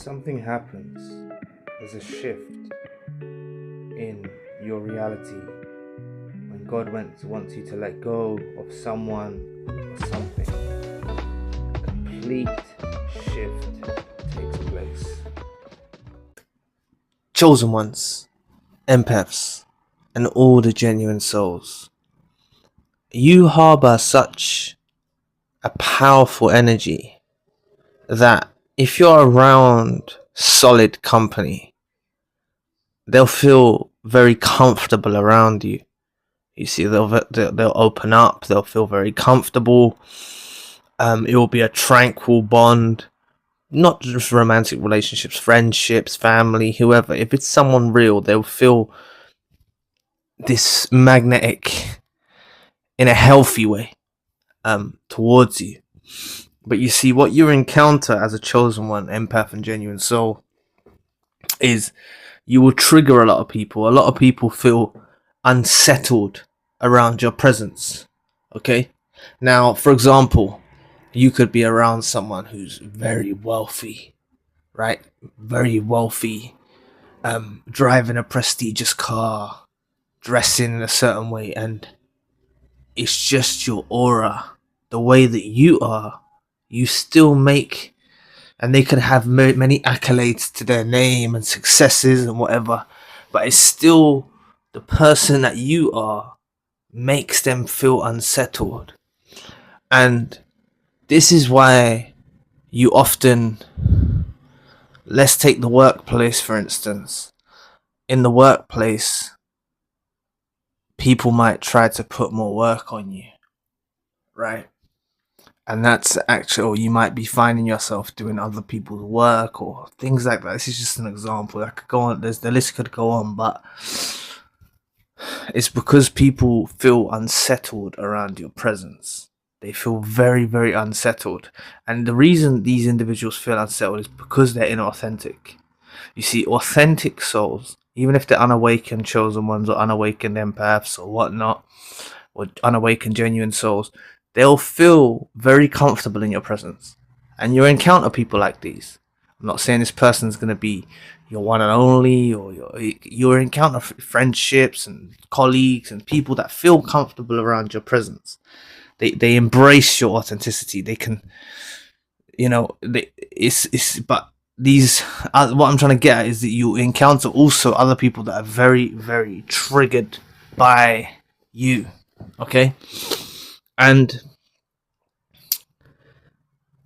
something happens, there's a shift in your reality when God wants you to let go of someone or something. A complete shift takes place. Chosen ones, empaths, and all the genuine souls. You harbour such a powerful energy that if you're around solid company, they'll feel very comfortable around you. You see, they'll open up, they'll feel very comfortable. It will be a tranquil bond, not just romantic relationships, friendships, family, whoever. If it's someone real, they'll feel this magnetic in a healthy way towards you. But you see, what you encounter as a chosen one, empath and genuine soul, is you will trigger a lot of people. A lot of people feel unsettled around your presence. Okay? Now, for example, you could be around someone who's very wealthy, right? Very wealthy, driving a prestigious car, dressing in a certain way, and it's just your aura, the way that you are. You still make, and they could have many accolades to their name and successes and whatever, but it's still the person that you are makes them feel unsettled. And this is why you often, let's take the workplace for instance. In the workplace, people might try to put more work on you, right? And that's actually, you might be finding yourself doing other people's work or things like that. This is just an example. I could go on. The list could go on, but it's because people feel unsettled around your presence. They feel very, very unsettled. And the reason these individuals feel unsettled is because they're inauthentic. You see, authentic souls, even if they're unawakened chosen ones or unawakened empaths or whatnot, or unawakened genuine souls, they'll feel very comfortable in your presence. And you'll encounter people like these. I'm not saying this person's going to be your one and only, or you'll encounter friendships and colleagues and people that feel comfortable around your presence. They embrace your authenticity. They can, but these, what I'm trying to get at is that you encounter also other people that are very, very triggered by you. Okay? And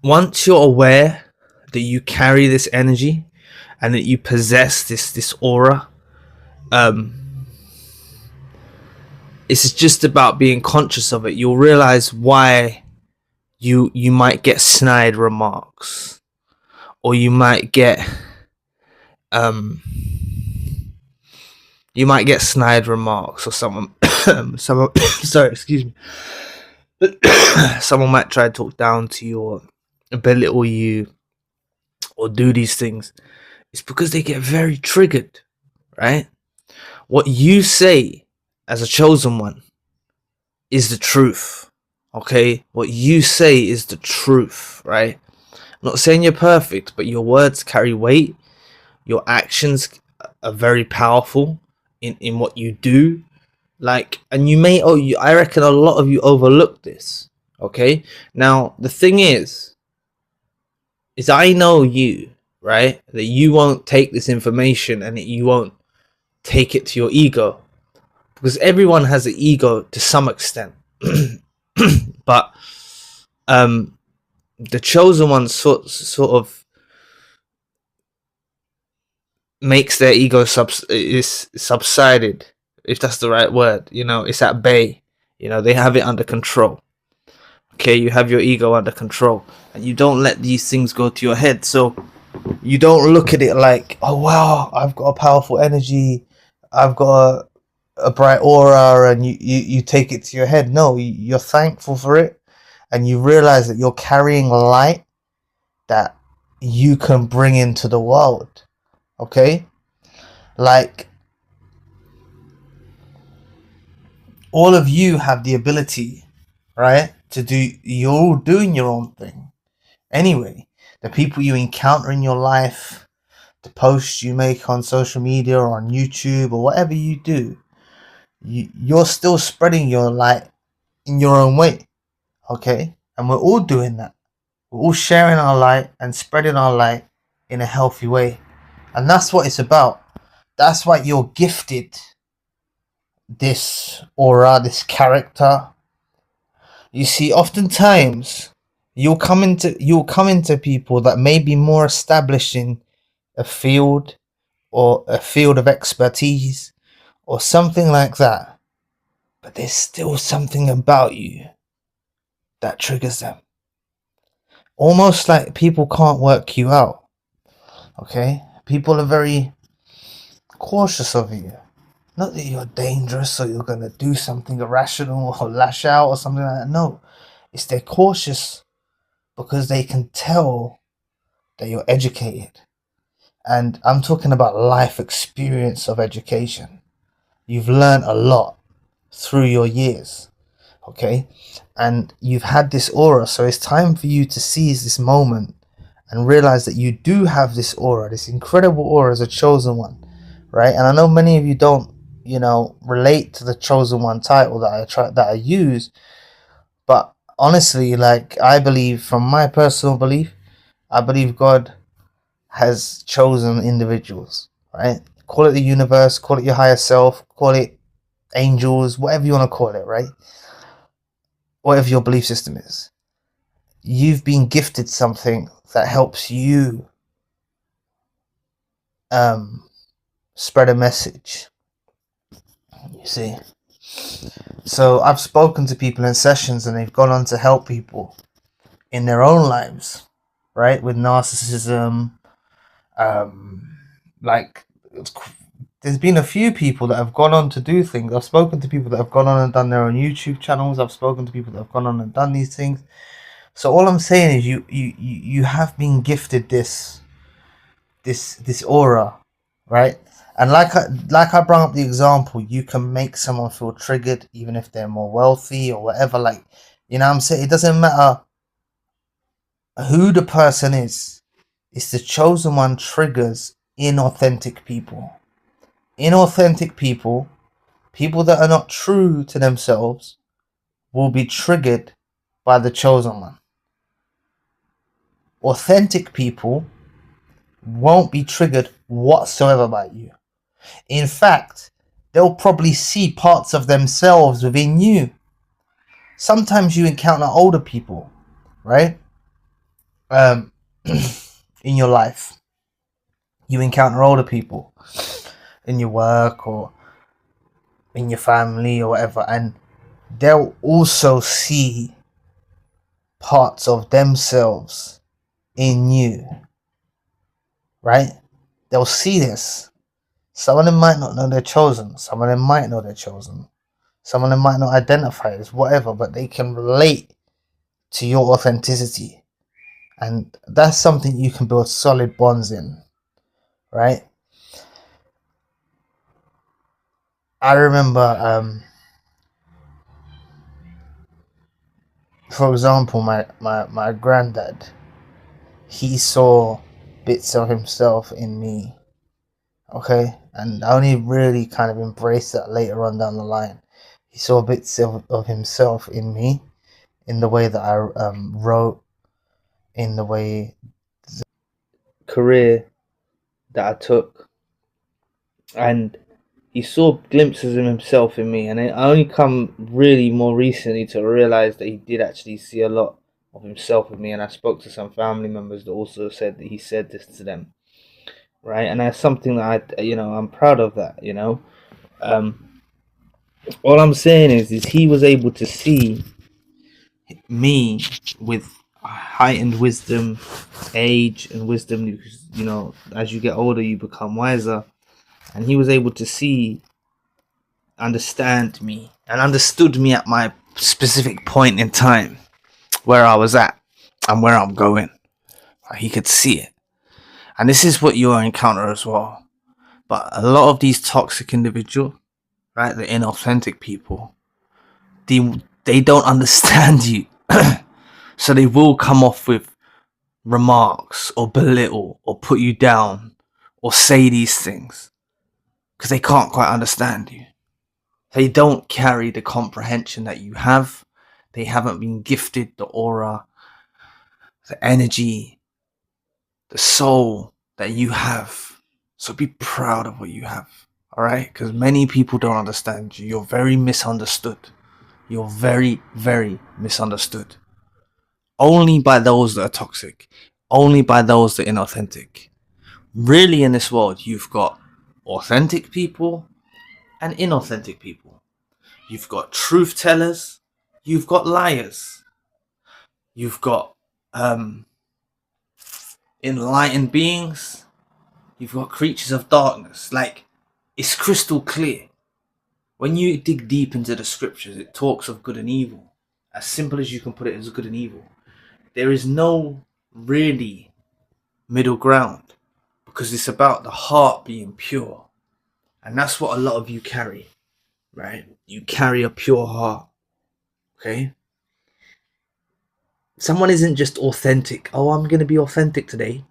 once you're aware that you carry this energy and that you possess this aura, it's just about being conscious of it. You'll realize why you might get snide remarks, or you might get snide remarks, or someone sorry, excuse me. Someone might try to talk down to you or belittle you or do these things. It's because they get very triggered, right? What you say as a chosen one is the truth, okay? What you say is the truth, right? I'm not saying you're perfect, but your words carry weight. Your actions are very powerful in what you do. And you may, I reckon a lot of you overlook this. Okay. Now, the thing is I know you, right? That you won't take this information and that you won't take it to your ego, because everyone has an ego to some extent. But the chosen one sort of makes their ego subsided, if that's the right word. It's at bay. They have it under control. Okay, you have your ego under control, and you don't let these things go to your head. So you don't look at it like, oh wow, I've got a powerful energy, I've got a bright aura, and you take it to your head. No, you're thankful for it, and you realize that you're carrying light that you can bring into the world. Okay, all of you have the ability, right, to do. You're all doing your own thing anyway. The people you encounter in your life, the posts you make on social media or on YouTube or whatever you do, you're still spreading your light in your own way. Okay? And we're all doing that. We're all sharing our light and spreading our light in a healthy way. And that's what it's about. That's why you're gifted this aura, this character. You see, oftentimes you'll come into people that may be more established in a field or a field of expertise or something like that, but there's still something about you that triggers them. Almost like people can't work you out. Okay? People are very cautious of you. Not that you're dangerous or you're gonna do something irrational or lash out or something like that. No. It's they're cautious because they can tell that you're educated. And I'm talking about life experience of education. You've learned a lot through your years. Okay? And you've had this aura, so it's time for you to seize this moment and realize that you do have this aura, this incredible aura as a chosen one, right? And I know many of you don't, relate to the chosen one title that I use, but honestly, like, I believe, from my personal belief, I believe God has chosen individuals, right? Call it the universe, call it your higher self, call it angels, whatever you want to call it, right? Whatever your belief system is. You've been gifted something that helps you spread a message. You see? So I've spoken to people in sessions and they've gone on to help people in their own lives, right? With narcissism. There's been a few people that have gone on to do things. I've spoken to people that have gone on and done their own YouTube channels. I've spoken to people that have gone on and done these things. So all I'm saying is you have been gifted this aura, right? And like I brought up the example, you can make someone feel triggered even if they're more wealthy or whatever. Like, you know what I'm saying? It doesn't matter who the person is. It's the chosen one triggers inauthentic people. Inauthentic people, people that are not true to themselves, will be triggered by the chosen one. Authentic people won't be triggered whatsoever by you. In fact, they'll probably see parts of themselves within you. Sometimes you encounter older people, right? In your life. You encounter older people in your work or in your family or whatever, and they'll also see parts of themselves in you, right? They'll see this. Some of them might not know they're chosen. Some of them might know they're chosen. Some of them might not identify as whatever, but they can relate to your authenticity. And that's something you can build solid bonds in, right? I remember, for example, my granddad, he saw bits of himself in me, okay? And I only really kind of embraced that later on down the line. He saw bits of himself in me, in the way that I wrote, in the way career that I took, and he saw glimpses of himself in me. And I only come really more recently to realize that he did actually see a lot of himself in me. And I spoke to some family members that also said that he said this to them, right? And that's something that I'm proud of that. All I'm saying is he was able to see me with heightened wisdom, age and wisdom, because as you get older you become wiser, and he was able to understand me and understood me at my specific point in time, where I was at and where I'm going. He could see it. And this is what you'll encounter as well. But a lot of these toxic individuals, right, the inauthentic people, they don't understand you. So they will come off with remarks or belittle or put you down or say these things because they can't quite understand you. They don't carry the comprehension that you have. They haven't been gifted the aura, the energy, the soul that you have. So be proud of what you have, all right? Because many people don't understand you. You're very misunderstood. You're very, very misunderstood. Only by those that are toxic. Only by those that are inauthentic. Really, in this world, you've got authentic people and inauthentic people. You've got truth tellers. You've got liars. You've got enlightened beings. You've got creatures of darkness. Like, it's crystal clear. When you dig deep into the scriptures, it talks of good and evil. As simple as you can put it as good and evil. There is no really middle ground, because it's about the heart being pure. And that's what a lot of you carry, right? You carry a pure heart, okay? Someone isn't just authentic. Oh, I'm going to be authentic today.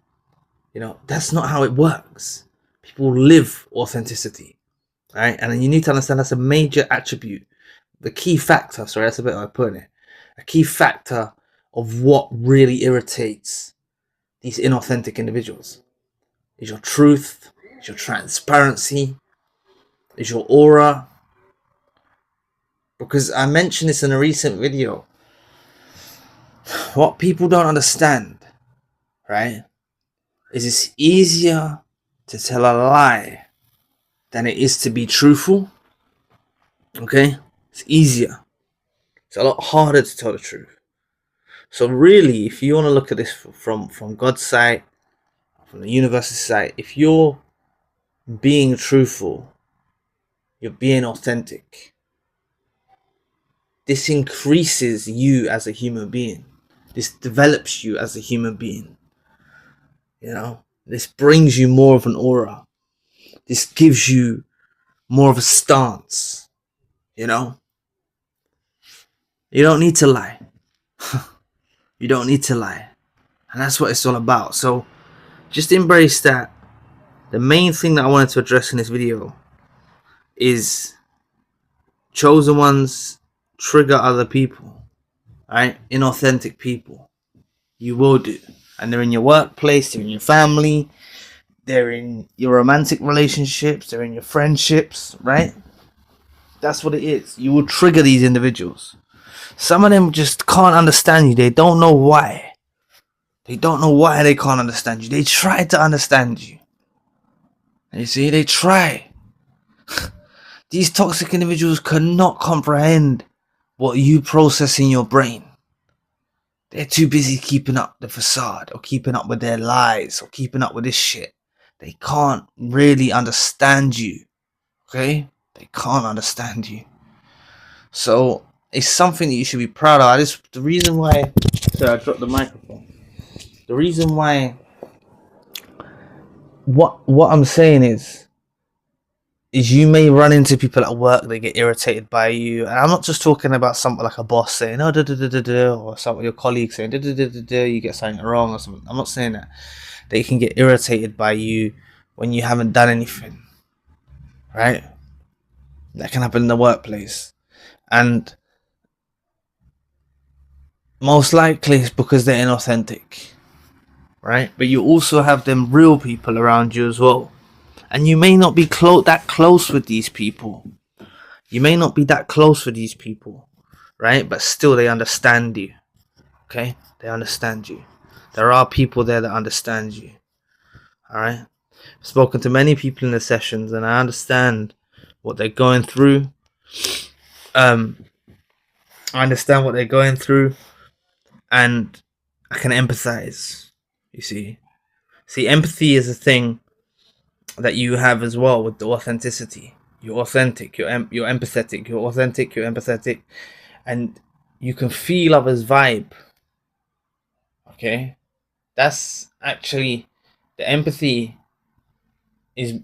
You know, that's not how it works. People live authenticity, right? And you need to understand that's a major attribute. The key factor, sorry, that's a bit like putting it. A key factor of what really irritates these inauthentic individuals is your truth, is your transparency, is your aura. Because I mentioned this in a recent video. What people don't understand, right, is it's easier to tell a lie than it is to be truthful. Okay? It's easier. It's a lot harder to tell the truth. So really, if you want to look at this from God's side, from the universe's side, if you're being truthful, you're being authentic, this increases you as a human being. This develops you as a human being. You know, this brings you more of an aura. This gives you more of a stance. You know, you don't need to lie. You don't need to lie. And that's what it's all about. So just embrace that. The main thing that I wanted to address in this video is chosen ones trigger other people, right? Inauthentic people. You will do. And they're in your workplace, they're in your family, they're in your romantic relationships, they're in your friendships, right? That's what it is. You will trigger these individuals. Some of them just can't understand you. They don't know why. They don't know why they can't understand you. They try to understand you. You see, they try. These toxic individuals cannot comprehend what you process in your brain. They're too busy keeping up the facade, or keeping up with their lies, or keeping up with this shit. They can't really understand you. Okay? They can't understand you. So it's something that you should be proud of. The reason why... Sorry, I dropped the microphone. The reason why... What I'm saying is you may run into people at work that get irritated by you, and I'm not just talking about something like a boss saying oh da da da da da, or some of your colleagues saying da da da da da, you get something wrong or something. I'm not saying that. They can get irritated by you when you haven't done anything, right? That can happen in the workplace, and most likely it's because they're inauthentic, right? But you also have them real people around you as well. And you may not be that close with these people. You may not be that close with these people, right? But still, they understand you. Okay? They understand you. There are people there that understand you. Alright? I've spoken to many people in the sessions, and I understand what they're going through. I understand what they're going through, and I can empathize. You see? See, empathy is a thing that you have as well with the authenticity. You're authentic, you're empathetic, you're authentic, you're empathetic, and you can feel others' vibe. Okay? That's actually, the empathy is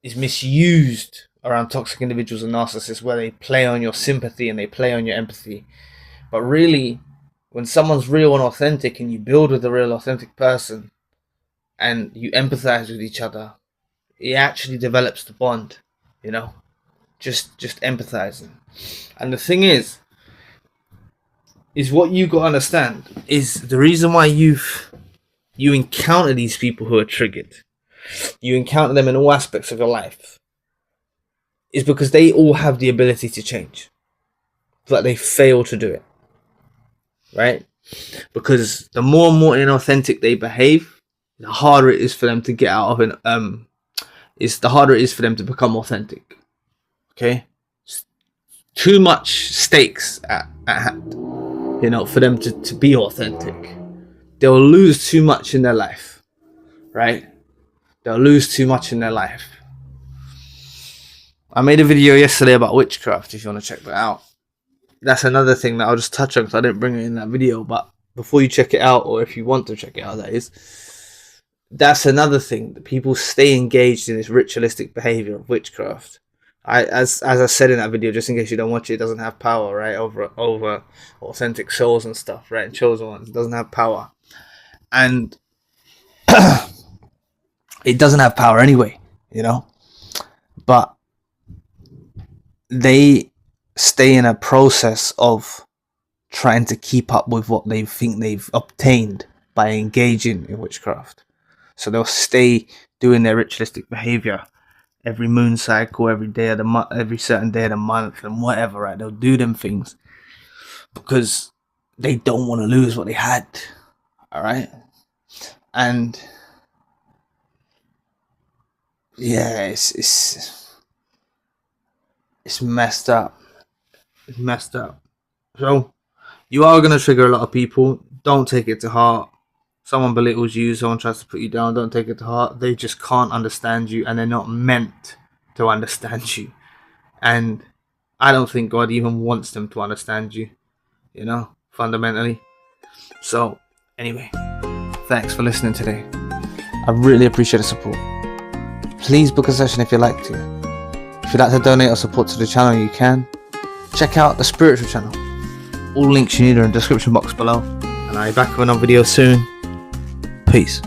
misused around toxic individuals and narcissists, where they play on your sympathy and they play on your empathy. But really, when someone's real and authentic, and you build with a real authentic person and you empathize with each other, it actually develops the bond, you know, just empathizing. And the thing is what you got to understand is the reason why you encounter these people who are triggered, you encounter them in all aspects of your life, is because they all have the ability to change, but they fail to do it, right? Because the more and more inauthentic they behave, the harder it is for them to get out of it. The harder it is for them to become authentic. Okay, too much stakes at hand, you know, for them to be authentic. They'll lose too much in their life, right? They'll lose too much in their life. I made a video yesterday about witchcraft, if you want to check that out. That's another thing that I'll just touch on because I didn't bring it in that video. But before you check it out, or if you want to check it out, that is, that's another thing, that people stay engaged in this ritualistic behavior of witchcraft. As I said in that video, just in case you don't watch it, it doesn't have power, right, over authentic souls and stuff, right, and chosen ones. It doesn't have power, and it doesn't have power anyway, you know. But they stay in a process of trying to keep up with what they think they've obtained by engaging in witchcraft. So they'll stay doing their ritualistic behavior every moon cycle, every day of the month, every certain day of the month, and whatever, right? They'll do them things because they don't want to lose what they had, all right? And yeah, it's messed up. It's messed up. So you are going to trigger a lot of people. Don't take it to heart. Someone belittles you, someone tries to put you down, don't take it to heart. They just can't understand you, and they're not meant to understand you. And I don't think God even wants them to understand you, you know, fundamentally. So anyway, thanks for listening today. I really appreciate the support. Please book a session if you'd like to. If you'd like to donate or support to the channel, you can. Check out the spiritual channel. All links you need are in the description box below. And I'll be back with another video soon. Peace.